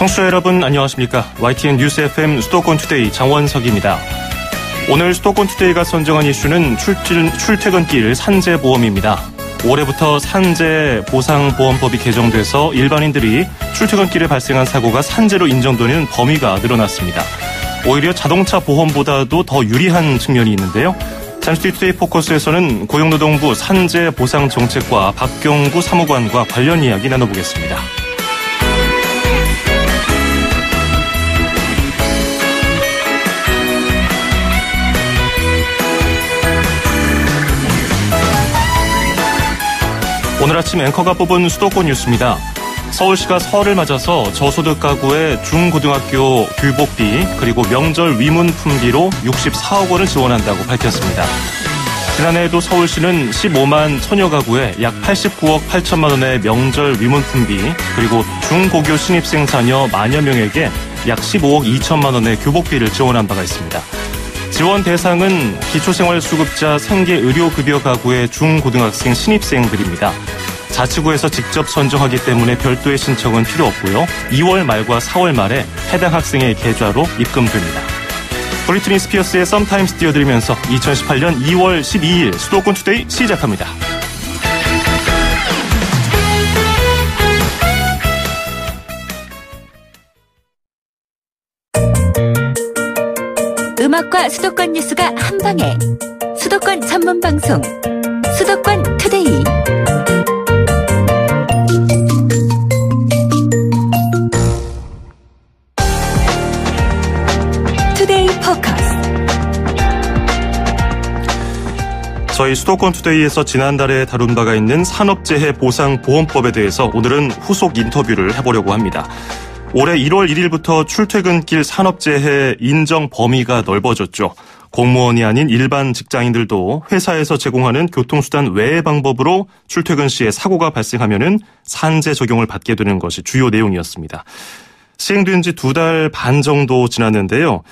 청취자 여러분 안녕하십니까. YTN 뉴스 FM 수도권 투데이 장원석입니다. 오늘 수도권 투데이가 선정한 이슈는 출퇴근길 산재보험입니다. 올해부터 산재보상보험법이 개정돼서 일반인들이 출퇴근길에 발생한 사고가 산재로 인정되는 범위가 늘어났습니다. 오히려 자동차 보험보다도 더 유리한 측면이 있는데요. 잠시 뒤 투데이 포커스에서는 고용노동부 산재보상정책과 박경구 사무관과 관련 이야기 나눠보겠습니다. 오늘 아침 앵커가 뽑은 수도권 뉴스입니다. 서울시가 설을 맞아서 저소득 가구의 중고등학교 교복비 그리고 명절 위문 품비로 64억 원을 지원한다고 밝혔습니다. 지난해에도 서울시는 15만 천여 가구에 약 89억 8천만 원의 명절 위문 품비 그리고 중고교 신입생 자녀 만여 명에게 약 15억 2천만 원의 교복비를 지원한 바가 있습니다. 지원 대상은 기초생활수급자 생계의료급여 가구의 중고등학생 신입생들입니다. 자치구에서 직접 선정하기 때문에 별도의 신청은 필요 없고요. 2월 말과 4월 말에 해당 학생의 계좌로 입금됩니다. 브리트니 스피어스의 썸타임스 띄워드리면서 2018년 2월 12일 수도권 투데이 시작합니다. 음악과 수도권 뉴스가 한방에 수도권 전문 방송 수도권 투데이. 투데이 포커스. 저희 수도권 투데이에서 지난달에 다룬 바가 있는 산업재해 보상보험법에 대해서 오늘은 후속 인터뷰를 해보려고 합니다. 올해 1월 1일부터 출퇴근길 산업재해 인정 범위가 넓어졌죠. 공무원이 아닌 일반 직장인들도 회사에서 제공하는 교통수단 외의 방법으로 출퇴근 시에 사고가 발생하면은 산재 적용을 받게 되는 것이 주요 내용이었습니다. 시행된 지 2달 반 정도 지났는데요.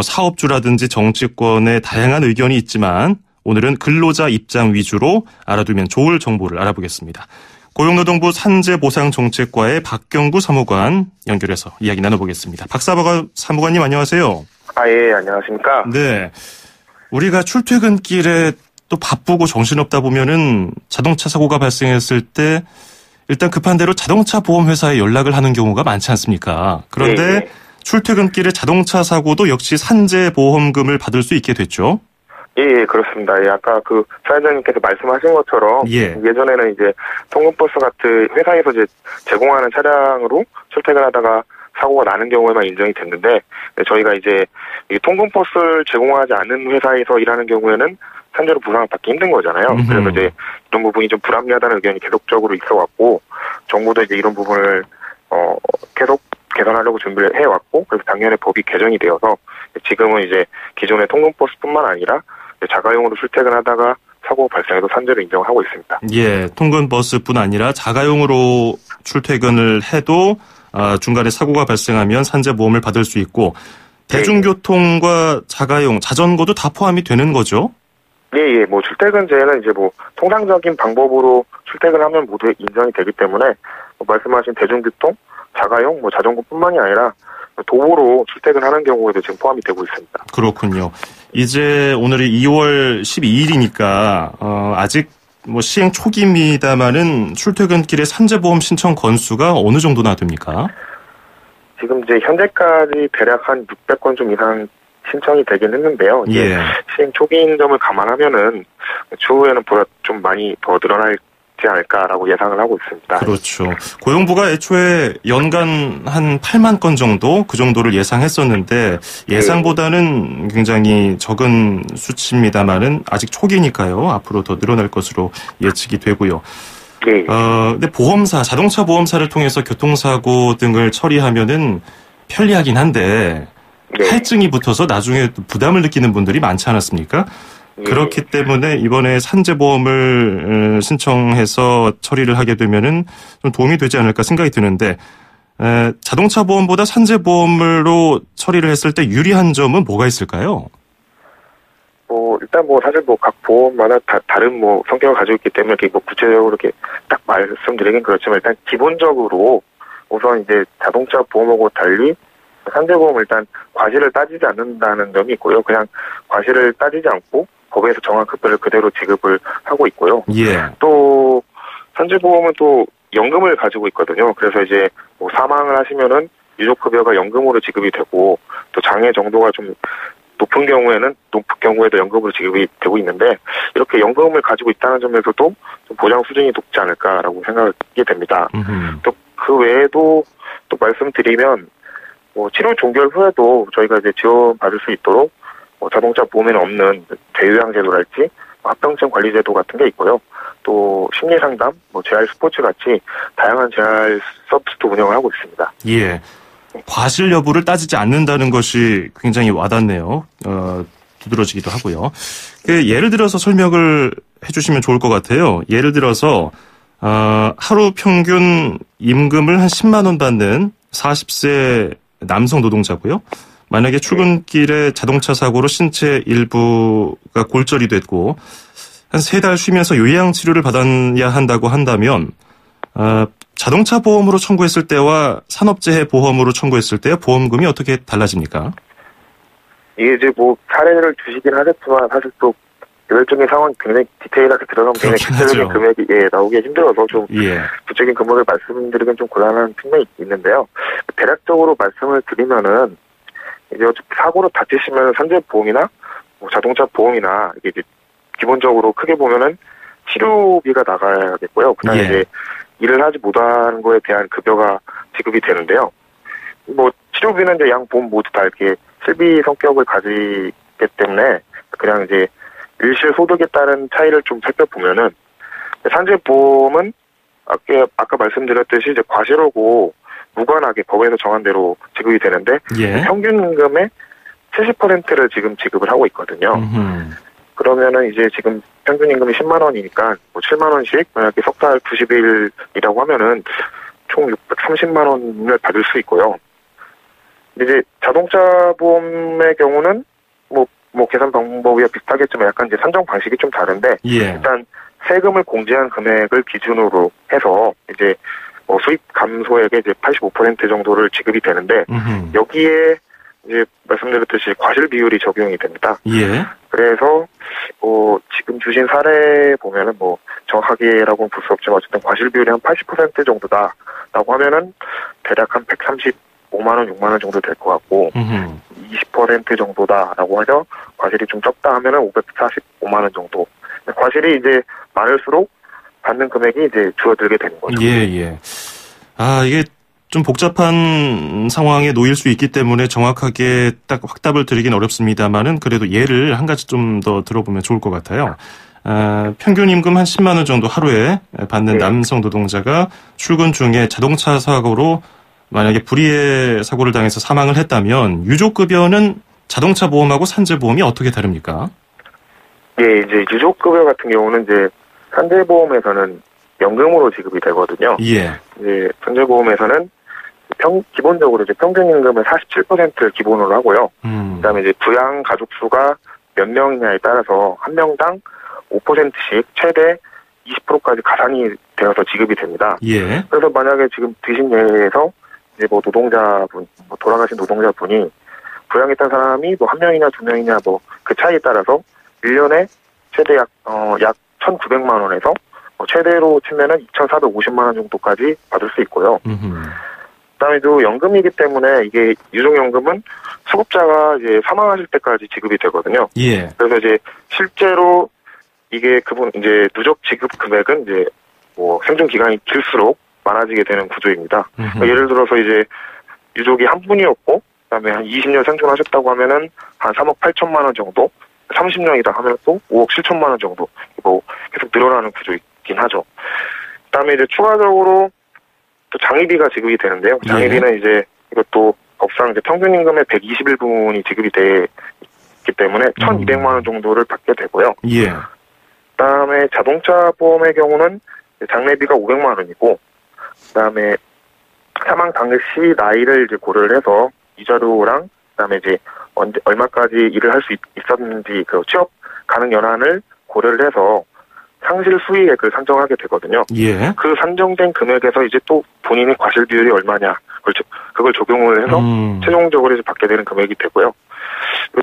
사업주라든지 정치권의 다양한 의견이 있지만 오늘은 근로자 입장 위주로 알아두면 좋을 정보를 알아보겠습니다. 고용노동부 산재보상정책과의 박경구 사무관 연결해서 이야기 나눠보겠습니다. 사무관님 안녕하세요. 예, 안녕하십니까. 네. 우리가 출퇴근길에 또 바쁘고 정신없다 보면은 자동차 사고가 발생했을 때 일단 급한 대로 자동차 보험회사에 연락을 하는 경우가 많지 않습니까? 그런데 출퇴근길에 자동차 사고도 역시 산재보험금을 받을 수 있게 됐죠? 예, 그렇습니다. 아까 사회자님께서 말씀하신 것처럼 예전에는 이제 통근버스 같은 회사에서 이제 제공하는 차량으로 출퇴근하다가 사고가 나는 경우에만 인정이 됐는데 저희가 이제 통근버스를 제공하지 않는 회사에서 일하는 경우에는 산재로 보상을 받기 힘든 거잖아요. 그래서 이제 이런 부분이 좀 불합리하다는 의견이 계속적으로 있어왔고 정부도 이제 이런 부분을 계속 개선하려고 준비를 해왔고 그래서 작년에 법이 개정이 되어서 지금은 이제 기존의 통근버스뿐만 아니라 자가용으로 출퇴근하다가 사고 발생해도 산재로 인정하고 있습니다. 예, 통근버스뿐 아니라 자가용으로 출퇴근을 해도 중간에 사고가 발생하면 산재보험을 받을 수 있고 대중교통과 자가용, 자전거도 다 포함이 되는 거죠? 예. 출퇴근제는 이제 통상적인 방법으로 출퇴근하면 모두 인정이 되기 때문에 말씀하신 대중교통, 자가용, 자전거뿐만이 아니라 도보로 출퇴근하는 경우에도 지금 포함이 되고 있습니다. 그렇군요. 이제 오늘이 2월 12일이니까 아직 시행 초기입니다만은 출퇴근길의 산재보험 신청 건수가 어느 정도나 됩니까? 지금 이제 현재까지 대략 한 600건 좀 이상 신청이 되긴 했는데요. 시행 초기인 점을 감안하면은 추후에는 보다 좀 많이 더 늘어나지 않을까라고 예상을 하고 있습니다. 그렇죠. 고용부가 애초에 연간 한 8만 건 정도 그 정도를 예상했었는데 예상보다는 굉장히 적은 수치입니다만은 아직 초기니까요. 앞으로 더 늘어날 것으로 예측이 되고요. 근데 자동차 보험사를 통해서 교통사고 등을 처리하면은 편리하긴 한데 할증이 붙어서 나중에 부담을 느끼는 분들이 많지 않았습니까? 그렇기 때문에 이번에 산재보험을 신청해서 처리를 하게 되면은 좀 도움이 되지 않을까 생각이 드는데 자동차 보험보다 산재보험으로 처리를 했을 때 유리한 점은 뭐가 있을까요? 일단 사실 각 보험마다 다른 성격을 가지고 있기 때문에 이렇게 구체적으로 이렇게 딱 말씀드리긴 그렇지만 일단 기본적으로 우선 이제 자동차 보험하고 달리 산재보험은 일단 과실을 따지지 않는다는 점이 있고요. 그냥 과실을 따지지 않고 법에서 정한 급여를 그대로 지급을 하고 있고요. 예. 또 산재보험은 또 연금을 가지고 있거든요. 그래서 이제 뭐 사망을 하시면은 유족급여가 연금으로 지급이 되고, 또 장애 정도가 좀 높은 경우에도 연금으로 지급이 되고 있는데, 이렇게 연금을 가지고 있다는 점에서도 좀 보장 수준이 높지 않을까라고 생각이 됩니다. 또 그 외에도 또 말씀드리면, 뭐 치료 종결 후에도 저희가 이제 지원받을 수 있도록 뭐 자동차 보험에는 없는 대요양제도랄지 합병증 관리제도 같은 게 있고요. 또 심리상담, 뭐 재활 스포츠 같이 다양한 재활 서비스도 운영을 하고 있습니다. 예. 과실 여부를 따지지 않는다는 것이 굉장히 와닿네요. 두드러지기도 하고요. 예를 들어서 설명을 해주시면 좋을 것 같아요. 예를 들어서 하루 평균 임금을 한 10만 원 받는 40세 남성 노동자고요. 만약에 출근길에 자동차 사고로 신체 일부가 골절이 됐고 한 3달 쉬면서 요양치료를 받아야 한다고 한다면 자동차 보험으로 청구했을 때와 산업재해 보험으로 청구했을 때 보험금이 어떻게 달라집니까? 이게 이제 뭐 사례를 주시긴 하겠지만 사실 또 개별적인 상황이 굉장히 디테일하게 들어가면 굉장히 구체적인 금액이 나오기 힘들어서 좀 구체적인 금액을 말씀드리긴 좀 곤란한 측면이 있는데요. 대략적으로 말씀을 드리면은 이제 사고로 다치시면 산재보험이나 뭐 자동차 보험이나 이게 이제 기본적으로 크게 보면은 치료비가 나가야겠고요. 그다음에 이제 일을 하지 못하는 거에 대한 급여가 지급이 되는데요. 뭐 치료비는 이제 양 보험 모두 다 이렇게 실비 성격을 가지기 때문에 그냥 이제 일실 소득에 따른 차이를 좀 살펴보면은 산재보험은 아까 말씀드렸듯이 이제 과실하고 무관하게 법에서 정한 대로 지급이 되는데 평균 임금의 70%를 지금 지급을 하고 있거든요. 그러면은 이제 지금 평균 임금이 10만 원이니까 뭐 7만 원씩 만약에 석 달 90일이라고 하면은 총 630만 원을 받을 수 있고요. 이제 자동차 보험의 경우는 뭐 계산 방법이 비슷하겠지만 약간 이제 산정 방식이 좀 다른데 일단 세금을 공제한 금액을 기준으로 해서 이제 수입 감소액의 이제 85% 정도를 지급이 되는데 여기에 이제 말씀드렸듯이 과실 비율이 적용이 됩니다. 그래서 지금 주신 사례 보면은 뭐 정확하게라고는 볼 수 없지만 어쨌든 과실 비율이 한 80% 정도다라고 하면은 대략 한 135만 원, 6만 원 정도 될 것 같고 20% 정도다라고 해서 과실이 좀 적다 하면은 545만 원 정도. 과실이 이제 많을수록 받는 금액이 이제 줄어들게 되는 거죠. 이게 좀 복잡한 상황에 놓일 수 있기 때문에 정확하게 딱 확답을 드리긴 어렵습니다만은 그래도 예를 한 가지 좀 더 들어보면 좋을 것 같아요. 평균 임금 한 10만 원 정도 하루에 받는 남성 노동자가 출근 중에 자동차 사고로 만약에 불의의 사고를 당해서 사망을 했다면 유족급여는 자동차 보험하고 산재보험이 어떻게 다릅니까? 이제 유족급여 같은 경우는 이제 산재보험에서는 연금으로 지급이 되거든요. 이제 산재보험에서는 기본적으로 이제 평균 임금의 47%를 기본으로 하고요. 그다음에 이제 부양 가족 수가 몇 명이냐에 따라서 한 명당 5%씩 최대 20%까지 가산이 되어서 지급이 됩니다. 그래서 만약에 지금 드신 예에서 이제 뭐 노동자분, 돌아가신 노동자분이 부양했던 사람이 뭐 한 명이냐 두 명이냐 뭐 그 차이에 따라서 1년에 최대 약 1,900만 원에서 최대로 치면은 2,450만 원 정도까지 받을 수 있고요. 그다음에 또 연금이기 때문에 이게 유족연금은 수급자가 이제 사망하실 때까지 지급이 되거든요. 그래서 이제 실제로 이게 그분 이제 누적 지급 금액은 이제 뭐 생존 기간이 길수록 많아지게 되는 구조입니다. 그러니까 예를 들어서 이제 유족이 한 분이었고 그다음에 한 20년 생존하셨다고 하면은 한 3억 8천만 원 정도, 30년이다 하면 또 5억 7천만 원 정도 뭐 계속 늘어나는 구조이긴 하죠. 그다음에 이제 추가적으로 또 장의비가 지급이 되는데요. 장의비는 이제 이것도 법상 이제 평균 임금의 121분이 지급이 되기 때문에 1,200만 원 정도를 받게 되고요. 그다음에 자동차 보험의 경우는 장례비가 500만 원이고, 그다음에 사망 당시 나이를 이제 고려를 해서 이자료랑 그다음에 이제 얼마까지 일을 할 수 있었는지 그 취업 가능 연한을 고려를 해서 상실 수익액을 산정하게 되거든요. 예. 그 산정된 금액에서 이제 또 본인의 과실 비율이 얼마냐 그걸 적용을 해서 최종적으로 이제 받게 되는 금액이 되고요.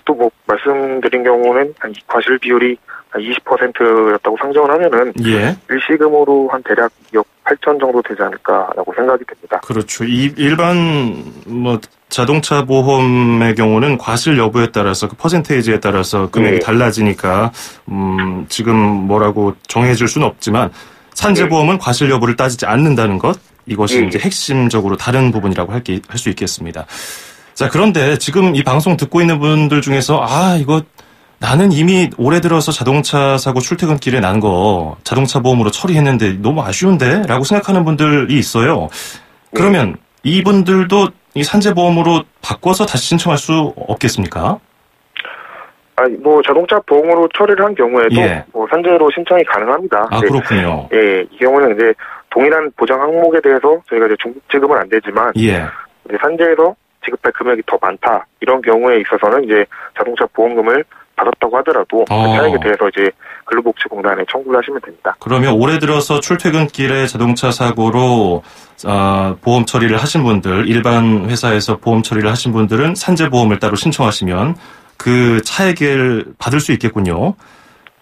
또 뭐 말씀드린 경우는 한 과실 비율이 한 20%였다고 상정을 하면은 예. 일시금으로 한 대략 2억 8천 정도 되지 않을까라고 생각이 됩니다. 그렇죠. 일반 뭐 자동차 보험의 경우는 과실 여부에 따라서 그 퍼센테이지에 따라서 금액이 달라지니까 지금 뭐라고 정해줄 수는 없지만 산재 보험은 과실 여부를 따지지 않는다는 것, 이것이 이제 핵심적으로 다른 부분이라고 할 수 있겠습니다. 자, 그런데 지금 이 방송 듣고 있는 분들 중에서 이거 나는 이미 올해 들어서 자동차 사고 출퇴근길에 난 거 자동차 보험으로 처리했는데 너무 아쉬운데? 라고 생각하는 분들이 있어요. 그러면 이분들도 이 산재보험으로 바꿔서 다시 신청할 수 없겠습니까? 뭐 자동차 보험으로 처리를 한 경우에도 뭐 산재로 신청이 가능합니다. 그렇군요. 예, 이 경우는 이제 동일한 보장 항목에 대해서 저희가 이제 중복 지급은 안 되지만 이제 산재에서 지급할 금액이 더 많다 이런 경우에 있어서는 이제 자동차 보험금을 받았다고 하더라도 그 차액에 대해서 이제 근로복지공단에 청구를 하시면 됩니다. 그러면 올해 들어서 출퇴근길에 자동차 사고로 보험 처리를 하신 분들, 일반 회사에서 보험 처리를 하신 분들은 산재보험을 따로 신청하시면 그 차액을 받을 수 있겠군요.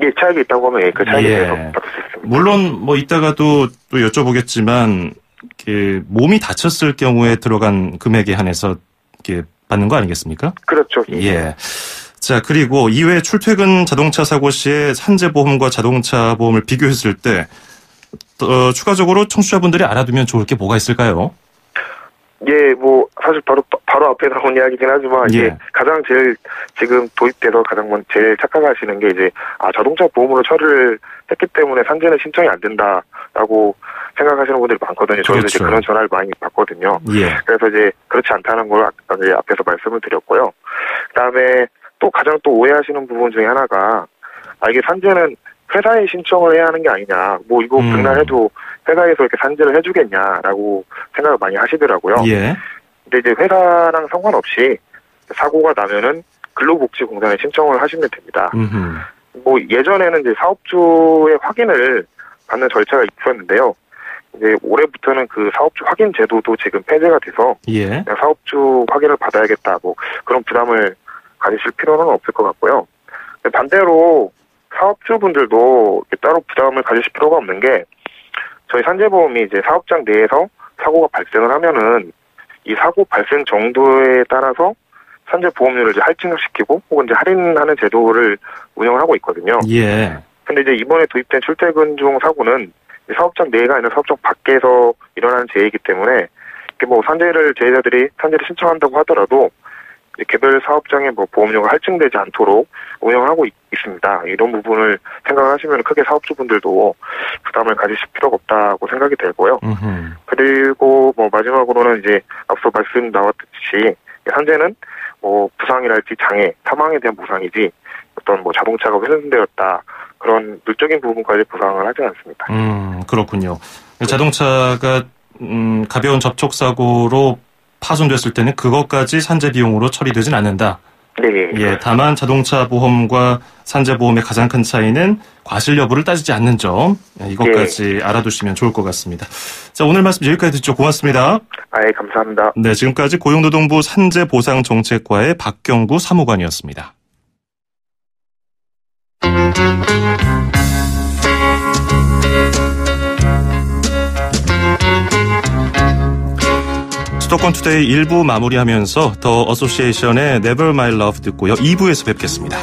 예, 차액이 있다고 하면 그 차액에 대해서 받을 수 있습니다. 물론 뭐 이따가도 또 여쭤보겠지만 몸이 다쳤을 경우에 들어간 금액에 한해서 이렇게 받는 거 아니겠습니까? 그렇죠. 예. 자, 그리고 이외에 출퇴근 자동차 사고 시에 산재보험과 자동차 보험을 비교했을 때 추가적으로 청취자분들이 알아두면 좋을 게 뭐가 있을까요? 예, 뭐 사실 바로 앞에 나온 이야기긴 하지만 가장 제일 지금 도입돼서 제일 착각하시는 게 이제 자동차 보험으로 처리를 했기 때문에 산재는 신청이 안 된다라고 생각하시는 분들이 많거든요. 저희도 이제 그런 전화를 많이 받거든요. 그래서 이제 그렇지 않다는 걸 앞에서 말씀을 드렸고요. 그다음에 또 가장 또 오해하시는 부분 중에 하나가 이게 산재는 회사에 신청을 해야 하는 게 아니냐. 뭐 이거 백날해도 회사에서 이렇게 산재를 해주겠냐라고 생각을 많이 하시더라고요. 근데 이제 회사랑 상관없이 사고가 나면은 근로복지공단에 신청을 하시면 됩니다. 뭐 예전에는 이제 사업주의 확인을 받는 절차가 있었는데요. 이제 올해부터는 그 사업주 확인 제도도 지금 폐지가 돼서 사업주 확인을 받아야겠다. 뭐 그런 부담을 가지실 필요는 없을 것 같고요. 반대로 사업주분들도 따로 부담을 가지실 필요가 없는 게 저희 산재보험이 이제 사업장 내에서 사고가 발생을 하면은 이 사고 발생 정도에 따라서 산재보험료를 이제 할증시키고 혹은 이제 할인하는 제도를 운영을 하고 있거든요. 근데 이제 이번에 도입된 출퇴근 중 사고는 사업장 내가 아니라 사업장 밖에서 일어나는 재해이기 때문에 뭐 제자들이 산재를 신청한다고 하더라도 개별 사업장에 뭐 보험료가 할증되지 않도록 운영을 하고 있습니다. 이런 부분을 생각하시면 크게 사업주분들도 부담을 가지실 필요가 없다고 생각이 되고요. 그리고 뭐 마지막으로는 이제 앞서 말씀 나왔듯이 산재는 뭐 부상이랄지 장애, 사망에 대한 보상이지 어떤 뭐 자동차가 훼손되었다 그런 물적인 부분까지 보상을 하지 않습니다. 그렇군요. 자동차가 가벼운 접촉사고로 파손됐을 때는 그것까지 산재 비용으로 처리되진 않는다. 다만 자동차 보험과 산재 보험의 가장 큰 차이는 과실 여부를 따지지 않는 점. 이것까지 알아두시면 좋을 것 같습니다. 자, 오늘 말씀 여기까지 듣죠. 고맙습니다. 예, 감사합니다. 네, 지금까지 고용노동부 산재보상정책과의 박경구 사무관이었습니다. 수도권 투데이 1부 마무리하면서 더 어소시에이션의 Never My Love 듣고요. 2부에서 뵙겠습니다.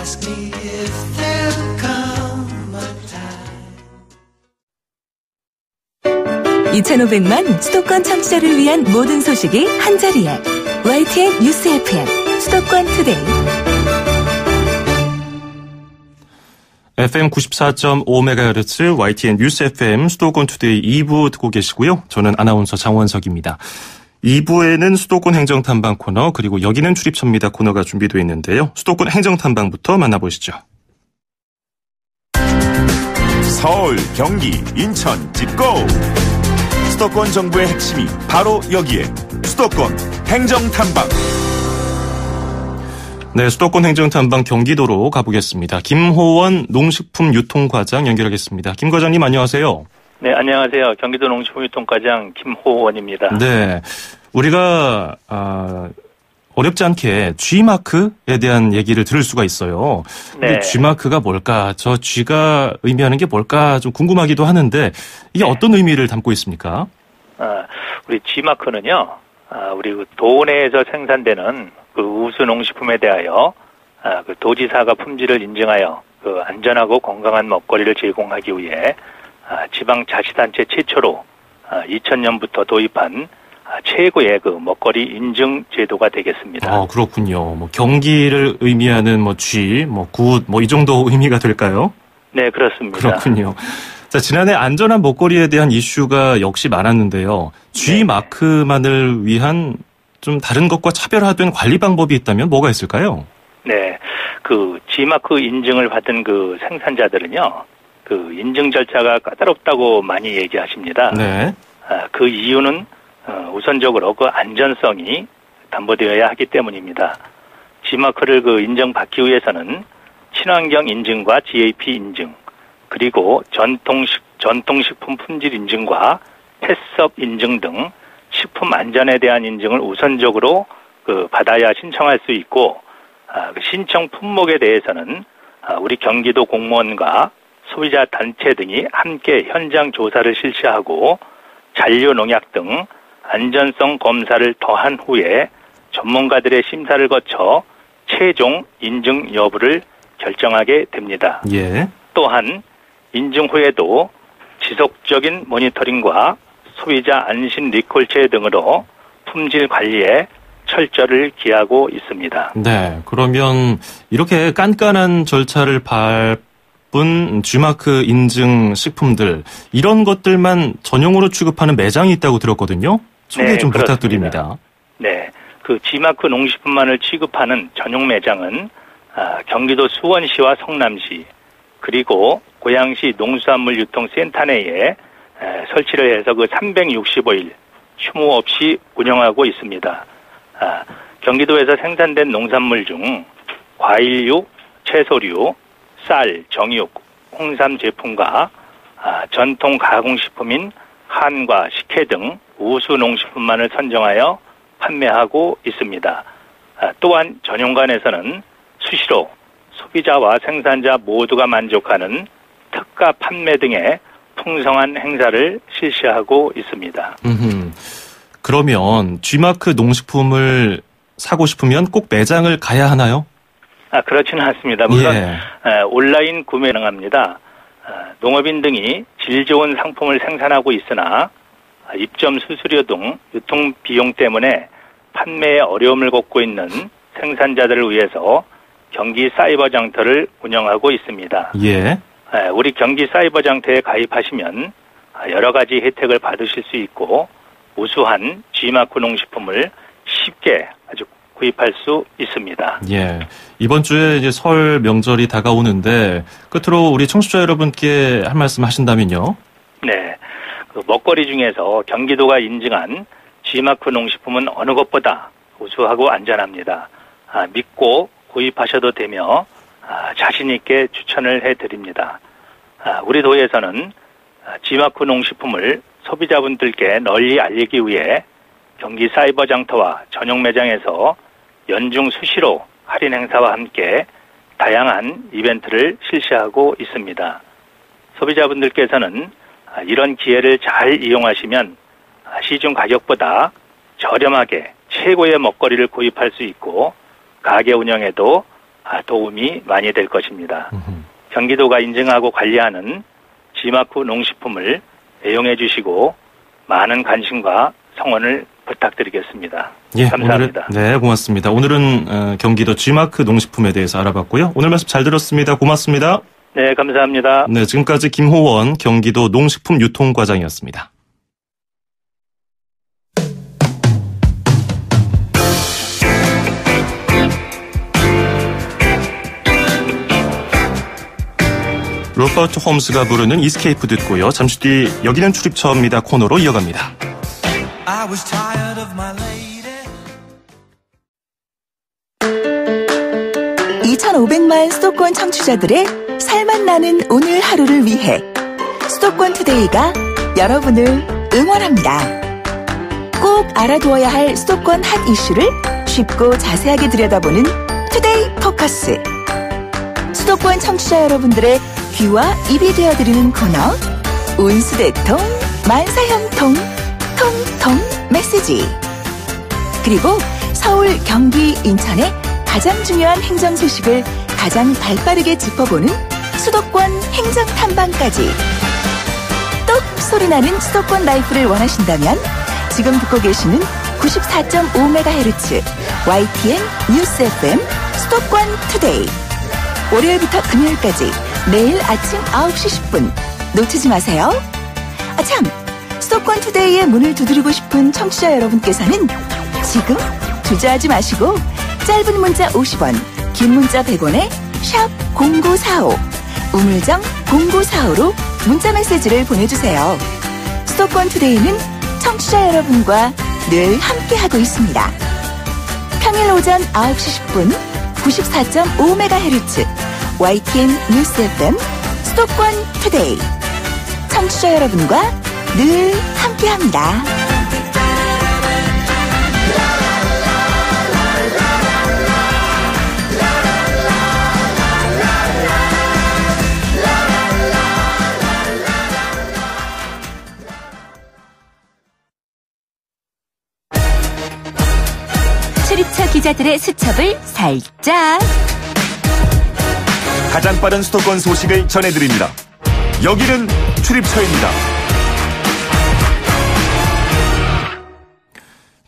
2,500만 수도권 청취자를 위한 모든 소식이 한자리에 YTN 뉴스 FM 수도권 투데이 FM 94.5MHz YTN 뉴스 FM 수도권 투데이 2부 듣고 계시고요. 저는 아나운서 장원석입니다. 2부에는 수도권 행정탐방 코너 그리고 여기는 출입처입니다 코너가 준비되어 있는데요. 수도권 행정탐방부터 만나보시죠. 서울, 경기, 인천, 짚고 수도권 정부의 핵심이 바로 여기에 수도권 행정탐방. 네, 수도권 행정탐방 경기도로 가보겠습니다. 김호원 농식품유통과장 연결하겠습니다. 김 과장님 안녕하세요. 네, 안녕하세요. 경기도 농식품유통과장 김호원입니다. 네, 우리가 어렵지 않게 G마크에 대한 얘기를 들을 수가 있어요. 근데 네. G마크가 뭘까? 저 G가 의미하는 게 뭘까? 좀 궁금하기도 하는데 이게 어떤 의미를 담고 있습니까? 우리 G마크는요, 우리 도 내에서 생산되는 그 우수 농식품에 대하여 그 도지사가 품질을 인증하여 그 안전하고 건강한 먹거리를 제공하기 위해 지방자치단체 최초로 2000년부터 도입한 최고의 그 먹거리 인증 제도가 되겠습니다. 그렇군요. 뭐 경기를 의미하는 뭐 G, 뭐 굿, 뭐 이 정도 의미가 될까요? 네, 그렇습니다. 그렇군요. 자, 지난해 안전한 먹거리에 대한 이슈가 역시 많았는데요. G 마크만을 위한 좀 다른 것과 차별화된 관리 방법이 있다면 뭐가 있을까요? 네, 그 G마크 인증을 받은 그 생산자들은요, 그 인증 절차가 까다롭다고 많이 얘기하십니다. 네. 그 이유는 우선적으로 그 안전성이 담보되어야 하기 때문입니다. G마크를 그 인정받기 위해서는 친환경 인증과 GAP 인증, 그리고 전통식품 품질 인증과 패스업 인증 등 식품 안전에 대한 인증을 우선적으로 그 받아야 신청할 수 있고, 그 신청 품목에 대해서는 우리 경기도 공무원과 소비자 단체 등이 함께 현장 조사를 실시하고 잔류 농약 등 안전성 검사를 더한 후에 전문가들의 심사를 거쳐 최종 인증 여부를 결정하게 됩니다. 예. 또한 인증 후에도 지속적인 모니터링과 소비자 안심 리콜체 등으로 품질 관리에 철저를 기하고 있습니다. 네, 그러면 이렇게 깐깐한 절차를 밟은 G마크 인증 식품들, 이런 것들만 전용으로 취급하는 매장이 있다고 들었거든요. 소개 좀 그렇습니다. 부탁드립니다. 네, 그 G마크 농식품만을 취급하는 전용 매장은 경기도 수원시와 성남시, 그리고 고양시 농수산물유통센터 내에 설치를 해서 그 365일 휴무 없이 운영하고 있습니다. 경기도에서 생산된 농산물 중 과일류, 채소류, 쌀, 정육, 홍삼 제품과 전통 가공식품인 한과 식혜 등 우수 농식품만을 선정하여 판매하고 있습니다. 또한 전용관에서는 수시로 소비자와 생산자 모두가 만족하는 특가 판매 등의 풍성한 행사를 실시하고 있습니다. 그러면 G마크 농식품을 사고 싶으면 꼭 매장을 가야 하나요? 그렇지는 않습니다. 물론 온라인 구매 가능합니다. 농업인 등이 질 좋은 상품을 생산하고 있으나 입점 수수료 등 유통 비용 때문에 판매에 어려움을 겪고 있는 생산자들을 위해서 경기 사이버 장터를 운영하고 있습니다. 예. 우리 경기 사이버 장터에 가입하시면 여러 가지 혜택을 받으실 수 있고 우수한 G마크 농식품을 쉽게 아주 구입할 수 있습니다. 예. 이번 주에 이제 설 명절이 다가오는데 끝으로 우리 청취자 여러분께 한 말씀 하신다면요. 네. 그 먹거리 중에서 경기도가 인증한 G마크 농식품은 어느 것보다 우수하고 안전합니다. 믿고 구입하셔도 되며 자신 있게 추천을 해드립니다. 우리 도에서는 G마크 농식품을 소비자분들께 널리 알리기 위해 경기 사이버 장터와 전용 매장에서 연중 수시로 할인 행사와 함께 다양한 이벤트를 실시하고 있습니다. 소비자분들께서는 이런 기회를 잘 이용하시면 시중 가격보다 저렴하게 최고의 먹거리를 구입할 수 있고 가게 운영에도 도움이 많이 될 것입니다. 경기도가 인증하고 관리하는 G마크 농식품을 애용해 주시고 많은 관심과 성원을 부탁드리겠습니다. 예, 감사합니다. 네, 고맙습니다. 오늘은 경기도 G마크 농식품에 대해서 알아봤고요. 오늘 말씀 잘 들었습니다. 고맙습니다. 네, 감사합니다. 네, 지금까지 김호원 경기도 농식품유통과장이었습니다. 로버트 홈스가 부르는 이스케이프 듣고요. 잠시 뒤 여기는 출입처입니다 코너로 이어갑니다. I was tired of my lady. 2,500만 수도권 청취자들의 살맛 나는 오늘 하루를 위해 수도권 투데이가 여러분을 응원합니다. 꼭 알아두어야 할 수도권 핫 이슈를 쉽고 자세하게 들여다보는 투데이 포커스. 수도권 청취자 여러분들의 귀와 입이 되어드리는 코너 운수대통 만사형통 통통 메시지. 그리고 서울, 경기, 인천의 가장 중요한 행정 소식을 가장 발빠르게 짚어보는 수도권 행정 탐방까지. 똑 소리나는 수도권 라이프를 원하신다면 지금 듣고 계시는 94.5MHz YTN 뉴스 FM 수도권 투데이. 월요일부터 금요일까지 매일 아침 9시 10분 놓치지 마세요. 참, 수도권 투데이의 문을 두드리고 싶은 청취자 여러분께서는 지금 주저하지 마시고 짧은 문자 50원, 긴 문자 100원에 샵 0945, 우물정 0945로 문자 메시지를 보내주세요. 수도권 투데이는 청취자 여러분과 늘 함께하고 있습니다. 평일 오전 9시 10분 94.5MHz YTN 뉴스 FM 수도권 투데이. 청취자 여러분과 늘 함께합니다. 출입처 기자들의 수첩을 살짝. 가장 빠른 수도권 소식을 전해드립니다. 여기는 출입처입니다.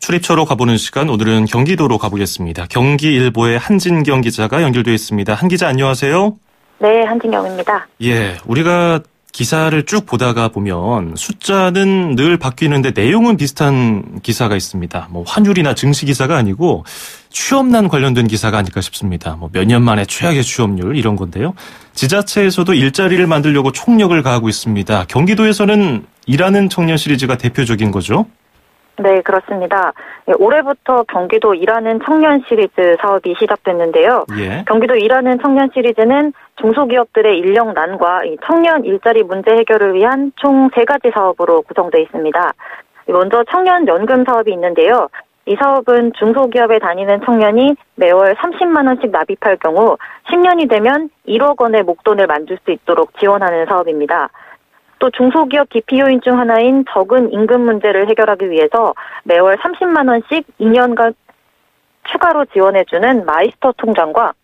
출입처로 가보는 시간, 오늘은 경기도로 가보겠습니다. 경기일보의 한진경 기자가 연결되어 있습니다. 한 기자 안녕하세요. 네, 한진경입니다. 예, 우리가 기사를 쭉 보다가 보면 숫자는 늘 바뀌는데 내용은 비슷한 기사가 있습니다. 뭐 환율이나 증시 기사가 아니고 취업난 관련된 기사가 아닐까 싶습니다. 뭐 몇 년 만에 최악의 취업률 이런 건데요. 지자체에서도 일자리를 만들려고 총력을 가하고 있습니다. 경기도에서는 일하는 청년 시리즈가 대표적인 거죠? 네, 그렇습니다. 올해부터 경기도 일하는 청년 시리즈 사업이 시작됐는데요. 예. 경기도 일하는 청년 시리즈는 중소기업들의 인력난과 청년 일자리 문제 해결을 위한 총 3가지 사업으로 구성되어 있습니다. 먼저 청년 연금 사업이 있는데요. 이 사업은 중소기업에 다니는 청년이 매월 30만 원씩 납입할 경우 10년이 되면 1억 원의 목돈을 만들 수 있도록 지원하는 사업입니다. 또 중소기업 기피 요인 중 하나인 적은 임금 문제를 해결하기 위해서 매월 30만 원씩 2년간 추가로 지원해주는 마이스터 통장과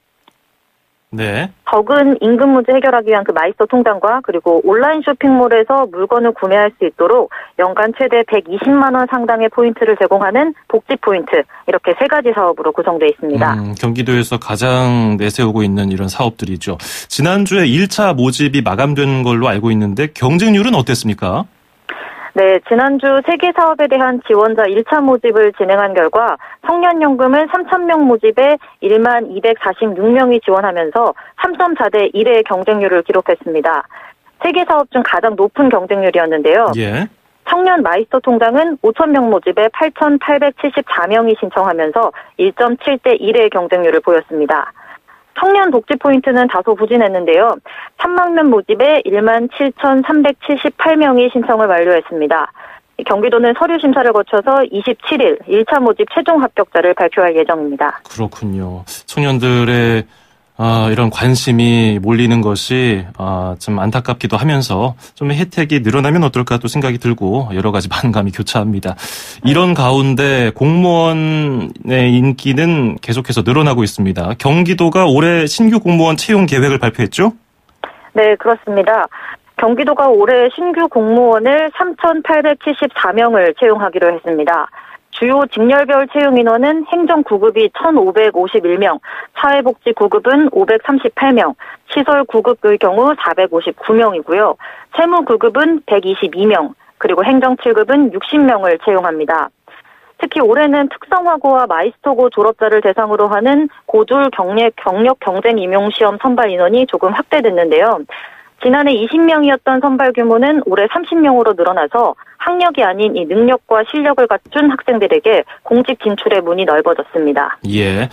네. 적은 임금 문제 해결하기 위한 그 마이스터 통장과 그리고 온라인 쇼핑몰에서 물건을 구매할 수 있도록 연간 최대 120만 원 상당의 포인트를 제공하는 복지 포인트, 이렇게 3가지 사업으로 구성되어 있습니다. 경기도에서 가장 내세우고 있는 이런 사업들이죠. 지난주에 1차 모집이 마감된 걸로 알고 있는데 경쟁률은 어땠습니까? 네, 지난주 3개 사업에 대한 지원자 1차 모집을 진행한 결과 청년연금은 3,000명 모집에 1만 246명이 지원하면서 3.4대 1의 경쟁률을 기록했습니다. 3개 사업 중 가장 높은 경쟁률이었는데요. 예. 청년 마이스터 통장은 5,000명 모집에 8,874명이 신청하면서 1.7대 1의 경쟁률을 보였습니다. 청년 복지 포인트는 다소 부진했는데요. 3만 명 모집에 1만 7,378명이 신청을 완료했습니다. 경기도는 서류 심사를 거쳐서 27일 1차 모집 최종 합격자를 발표할 예정입니다. 그렇군요. 청년들의 이런 관심이 몰리는 것이 좀 안타깝기도 하면서 좀 혜택이 늘어나면 어떨까 또 생각이 들고 여러 가지 반감이 교차합니다. 이런 가운데 공무원의 인기는 계속해서 늘어나고 있습니다. 경기도가 올해 신규 공무원 채용 계획을 발표했죠? 네, 그렇습니다. 경기도가 올해 신규 공무원을 3,874명을 채용하기로 했습니다. 주요 직렬별 채용 인원은 행정 9급이 1,551명, 사회복지 9급은 538명, 시설 9급의 경우 459명이고요. 세무 9급은 122명, 그리고 행정 7급은 60명을 채용합니다. 특히 올해는 특성화고와 마이스터고 졸업자를 대상으로 하는 고졸 경력 경쟁 임용 시험 선발 인원이 조금 확대됐는데요. 지난해 20명이었던 선발 규모는 올해 30명으로 늘어나서 학력이 아닌 이 능력과 실력을 갖춘 학생들에게 공직 진출의 문이 넓어졌습니다. 예.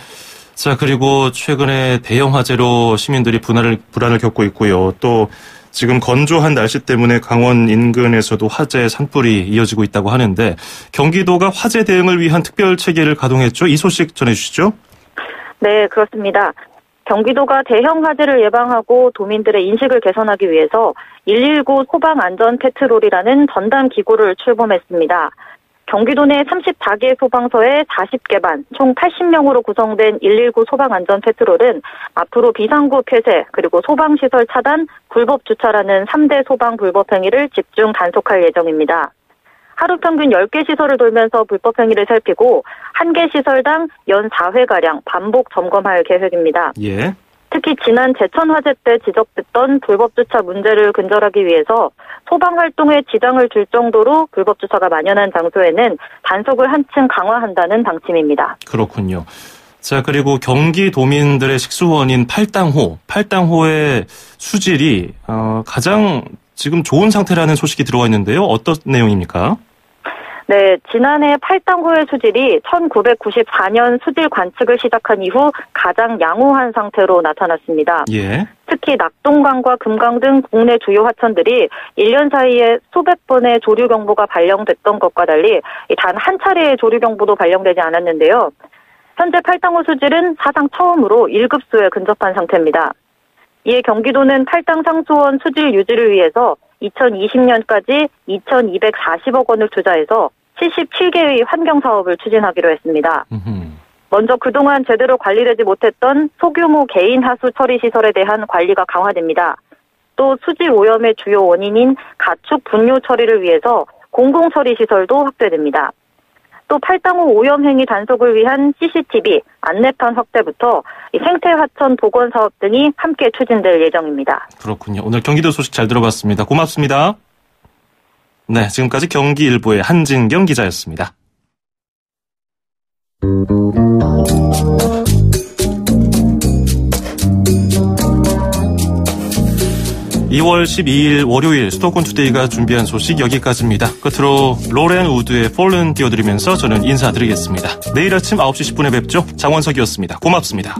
자, 그리고 최근에 대형 화재로 시민들이 불안을 겪고 있고요. 또 지금 건조한 날씨 때문에 강원 인근에서도 화재 산불이 이어지고 있다고 하는데 경기도가 화재 대응을 위한 특별 체계를 가동했죠. 이 소식 전해주시죠. 네, 그렇습니다. 경기도가 대형 화재를 예방하고 도민들의 인식을 개선하기 위해서 119 소방안전패트롤이라는 전담 기구를 출범했습니다. 경기도 내 34개 소방서에 40개 반, 총 80명으로 구성된 119 소방안전패트롤은 앞으로 비상구 폐쇄, 그리고 소방시설 차단, 불법 주차라는 3대 소방 불법 행위를 집중 단속할 예정입니다. 하루 평균 10개 시설을 돌면서 불법 행위를 살피고 1개 시설당 연 4회가량 반복 점검할 계획입니다. 예. 특히 지난 제천 화재 때 지적됐던 불법 주차 문제를 근절하기 위해서 소방 활동에 지장을 줄 정도로 불법 주차가 만연한 장소에는 단속을 한층 강화한다는 방침입니다. 그렇군요. 자, 그리고 경기도민들의 식수원인 팔당호의 수질이 가장 지금 좋은 상태라는 소식이 들어와 있는데요. 어떤 내용입니까? 네, 지난해 팔당호의 수질이 1994년 수질 관측을 시작한 이후 가장 양호한 상태로 나타났습니다. 예. 특히 낙동강과 금강 등 국내 주요 하천들이 1년 사이에 수백 번의 조류 경보가 발령됐던 것과 달리 단 한 차례의 조류 경보도 발령되지 않았는데요. 현재 팔당호 수질은 사상 처음으로 1급수에 근접한 상태입니다. 이에 경기도는 팔당 상수원 수질 유지를 위해서 2020년까지 2,240억 원을 투자해서 77개의 환경사업을 추진하기로 했습니다. 먼저 그동안 제대로 관리되지 못했던 소규모 개인 하수 처리 시설에 대한 관리가 강화됩니다. 또 수질 오염의 주요 원인인 가축 분뇨 처리를 위해서 공공처리 시설도 확대됩니다. 또 팔당호 오염행위 단속을 위한 CCTV, 안내판 확대부터 생태하천 복원 사업 등이 함께 추진될 예정입니다. 그렇군요. 오늘 경기도 소식 잘 들어봤습니다. 고맙습니다. 네, 지금까지 경기일보의 한진경 기자였습니다. 2월 12일 월요일 수도권 투데이가 준비한 소식 여기까지입니다. 끝으로 로렌 우드의 Fallen 띄워드리면서 저는 인사드리겠습니다. 내일 아침 9시 10분에 뵙죠. 장원석이었습니다. 고맙습니다.